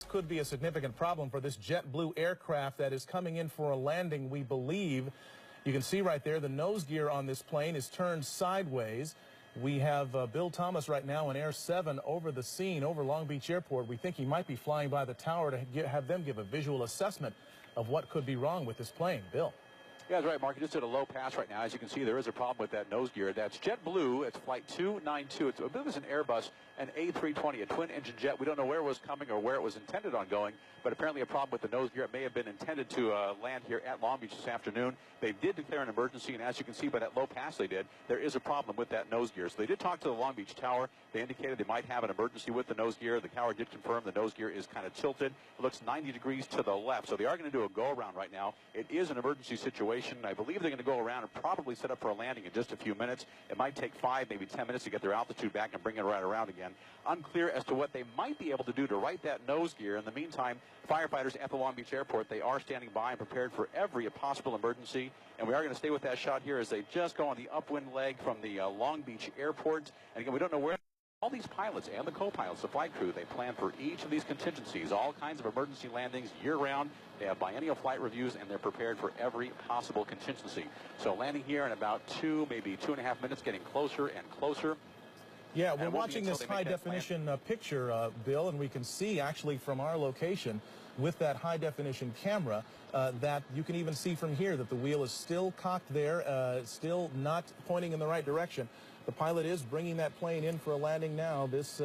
Could be a significant problem for this JetBlue aircraft that is coming in for a landing, we believe. You can see right there the nose gear on this plane is turned sideways. We have Bill Thomas right now in Air 7 over the scene, over Long Beach Airport. We think he might be flying by the tower to have them give a visual assessment of what could be wrong with this plane. Bill. Yeah, that's right, Mark. You're just at a low pass right now. As you can see, there is a problem with that nose gear. That's JetBlue. It's Flight 292. It's a bit of an Airbus, an A320, a twin-engine jet. We don't know where it was coming or where it was intended on going, but apparently a problem with the nose gear. It may have been intended to land here at Long Beach this afternoon. They did declare an emergency, and as you can see by that low pass they did, there is a problem with that nose gear. So they did talk to the Long Beach Tower. They indicated they might have an emergency with the nose gear. The tower did confirm the nose gear is kind of tilted. It looks 90 degrees to the left, so they are going to do a go-around right now. It is an emergency situation. I believe they're going to go around and probably set up for a landing in just a few minutes. It might take 5, maybe 10 minutes to get their altitude back and bring it right around again. Unclear as to what they might be able to do to right that nose gear. In the meantime, firefighters at the Long Beach Airport, they are standing by and prepared for every possible emergency. And we are going to stay with that shot here as they just go on the upwind leg from the Long Beach Airport. And again, we don't know where. All these pilots and the co-pilots, the flight crew, they plan for each of these contingencies, all kinds of emergency landings year-round. They have biennial flight reviews, and they're prepared for every possible contingency. So landing here in about 2, maybe 2.5 minutes, getting closer and closer. Yeah, we're watching this high-definition picture, Bill, and we can see actually from our location with that high-definition camera that you can even see from here that the wheel is still cocked there, still not pointing in the right direction. The pilot is bringing that plane in for a landing now. This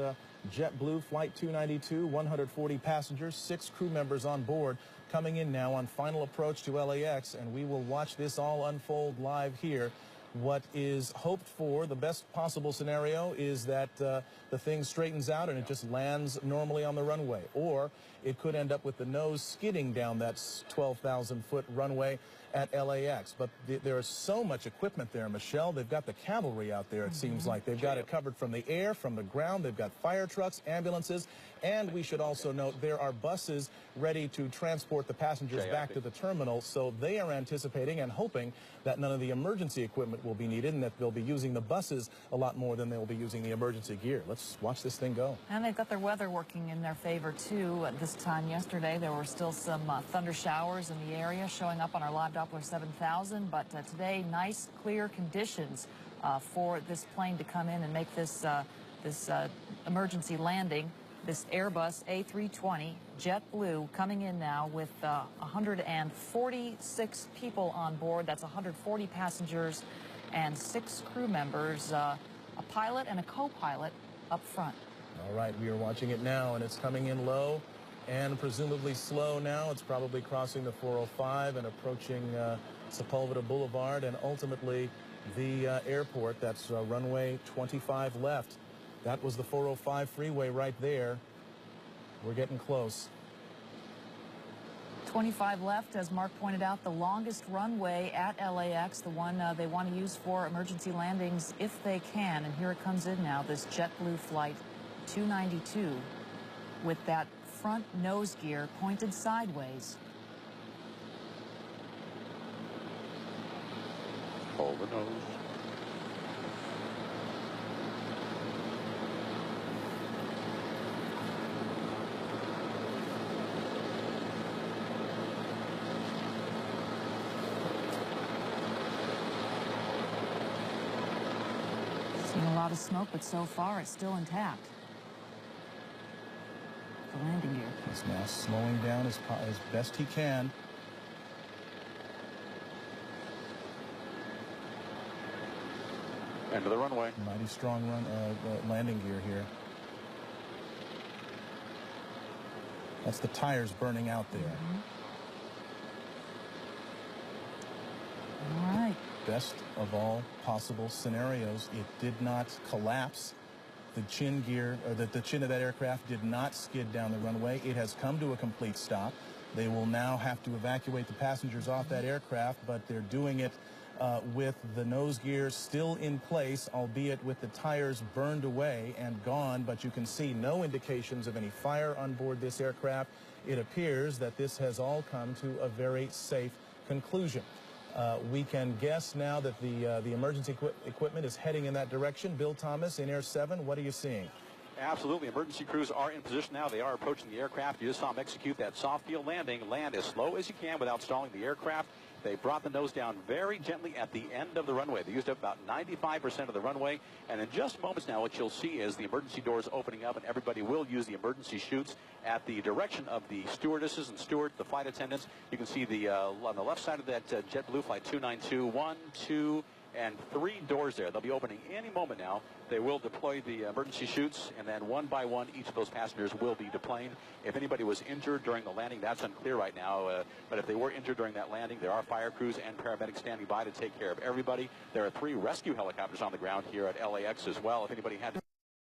JetBlue Flight 292, 140 passengers, 6 crew members on board, coming in now on final approach to LAX, and we will watch this all unfold live here. What is hoped for, the best possible scenario, is that the thing straightens out and it just lands normally on the runway. Or it could end up with the nose skidding down that 12,000-foot runway at LAX. But there is so much equipment there, Michelle. They've got the cavalry out there, it seems like. They've got it covered from the air, from the ground. They've got fire trucks, ambulances, and we should also note there are buses ready to transport the passengers back to the terminal. So they are anticipating and hoping that none of the emergency equipment will be needed and that they'll be using the buses a lot more than they'll be using the emergency gear. Let's watch this thing go. And they've got their weather working in their favor, too. At this time yesterday, there were still some thunder showers in the area showing up on our live Doppler 7000. But today, nice, clear conditions for this plane to come in and make this, emergency landing. This Airbus A320 JetBlue coming in now with 146 people on board. That's 140 passengers and 6 crew members, a pilot and a co-pilot up front. All right, we are watching it now, and it's coming in low and presumably slow now. It's probably crossing the 405 and approaching Sepulveda Boulevard and ultimately the airport. That's runway 25 left. That was the 405 freeway right there. We're getting close. 25 left, as Mark pointed out, the longest runway at LAX, the one they want to use for emergency landings if they can. And here it comes in now, this JetBlue Flight 292 with that front nose gear pointed sideways. Hold the nose. Seen a lot of smoke, but so far it's still intact. The landing gear. He's now slowing down as best he can. End of the runway. Mighty strong landing gear here. That's the tires burning out there. All right. Best of all possible scenarios, it did not collapse. The chin gear, or the chin of that aircraft did not skid down the runway. It has come to a complete stop. They will now have to evacuate the passengers off that aircraft, but they're doing it with the nose gear still in place, albeit with the tires burned away and gone, but you can see no indications of any fire on board this aircraft. It appears that this has all come to a very safe conclusion. We can guess now that the emergency equipment is heading in that direction. Bill Thomas in Air 7, what are you seeing? Absolutely. Emergency crews are in position now. They are approaching the aircraft. You just saw them execute that soft field landing. Land as slow as you can without stalling the aircraft. They brought the nose down very gently at the end of the runway. They used up about 95% of the runway. And in just moments now, what you'll see is the emergency doors opening up, and everybody will use the emergency chutes at the direction of the stewardesses and stewards, the flight attendants. You can see the on the left side of that JetBlue Flight 292, 1, 2, and 3 doors there. They'll be opening any moment now. They will deploy the emergency chutes, and then one by one, each of those passengers will be deplaned. If anybody was injured during the landing, that's unclear right now. But if they were injured during that landing, there are fire crews and paramedics standing by to take care of everybody. There are 3 rescue helicopters on the ground here at LAX as well. If anybody had